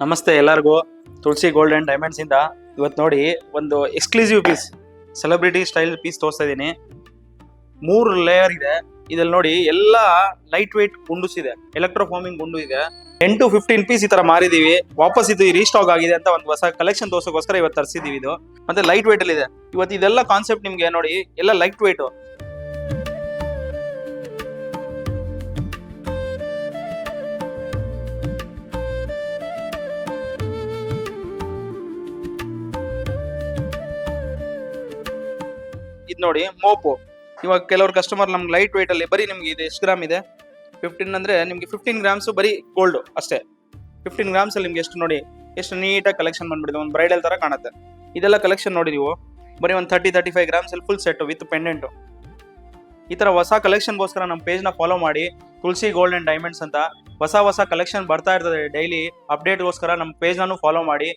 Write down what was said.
ನಮಸ್ತೆ ಎಲ್ಲರಿಗೂ. ತುಳಸಿ gold and diamonds ಇಂದ ಇವತ್ತು ನೋಡಿ ಒಂದು exclusive piece, celebrity style piece ತೋರಿಸ್ತಾ ಇದೀನಿ. 3 ಲೇಯರ್ ಇದೆ ಇದ್ರಲ್ಲಿ ನೋಡಿ. ಎಲ್ಲ ಲೈಟ್ ವೇಟ್ ಗುಂಡುಸ್ ಇದೆ, ಎಲೆಕ್ಟ್ರೋ ಫಾರ್ಮಿಂಗ್ ಗುಂಡು ಇದೆ. 10 to 15 ಪೀಸ್ ಈ ತರ ಮಾರಿದೀವಿ. ವಾಪಸ್ ಇದು ರೀಸ್ಟಾಕ್ ಆಗಿದೆ ಅಂತ ಒಂದು ಹೊಸ ಕಲೆಕ್ಷನ್ ತೋರ್ಸೋಕೋಸ್ಕರ ಇವತ್ತು ತರಿಸಿದೀವಿ. ಇದು ಮತ್ತೆ ಲೈಟ್ ವೇಟ್ ಅಲ್ಲಿ ಇದೆ. ಇವತ್ತು ಇದೆಲ್ಲ ಕಾನ್ಸೆಪ್ಟ್ ನಿಮ್ಗೆ ನೋಡಿ, ಎಲ್ಲ ಲೈಟ್ ವೇಟ್. ಇದು ನೋಡಿ ಮೋಪೋ. ಇವಾಗ ಕೆಲವರು ಕಸ್ಟಮರ್ ನಮ್ಗೆ ಲೈಟ್ ವೇಟ್ ಅಲ್ಲಿ ಬರೀ ನಿಮ್ಗೆ ಇದು ಎಷ್ಟು ಗ್ರಾಮ್ ಇದೆ, 15 ಅಂದ್ರೆ ನಿಮ್ಗೆ 15 ಗ್ರಾಮ್ಸ್ ಬರೀ ಗೋಲ್ಡ್ ಅಷ್ಟೇ. 15 ಗ್ರಾಮ್ಸ್ ಅಲ್ಲಿ ನಿಮ್ಗೆ ಎಷ್ಟು ನೋಡಿ, ಎಷ್ಟು ನೀಟಾಗಿ ಕಲೆಕ್ಷನ್ ಬಂದ್ಬಿಡಿದೆ. ಒಂದು ಬ್ರೈಡಲ್ ತರ ಕಾಣುತ್ತೆ. ಇದೆಲ್ಲ ಕಲೆಕ್ಷನ್ ನೋಡಿ ನೀವು, ಬರೀ ಒಂದು 30-35 ಗ್ರಾಮ್ಸ್ ಅಲ್ಲಿ ಫುಲ್ ಸೆಟ್ ವಿತ್ ಪೆಂಡೆಂಟ್. ಈ ತರ ಹೊಸ ಕಲೆಕ್ಷನ್ಗೋಸ್ಕರ ನಮ್ಮ ಪೇಜ್ ನ ಫಾಲೋ ಮಾಡಿ, ತುಳಸಿ ಗೋಲ್ಡ್ ಅಂಡ್ ಡೈಮಂಡ್ಸ್ ಅಂತ. ಹೊಸ ಕಲೆಕ್ಷನ್ ಬರ್ತಾ ಇರ್ತದೆ ಡೈಲಿ. ಅಪ್ಡೇಟ್ಗೋಸ್ಕರ ನಮ್ಮ ಪೇಜ್ ನಾನು ಫಾಲೋ ಮಾಡಿ.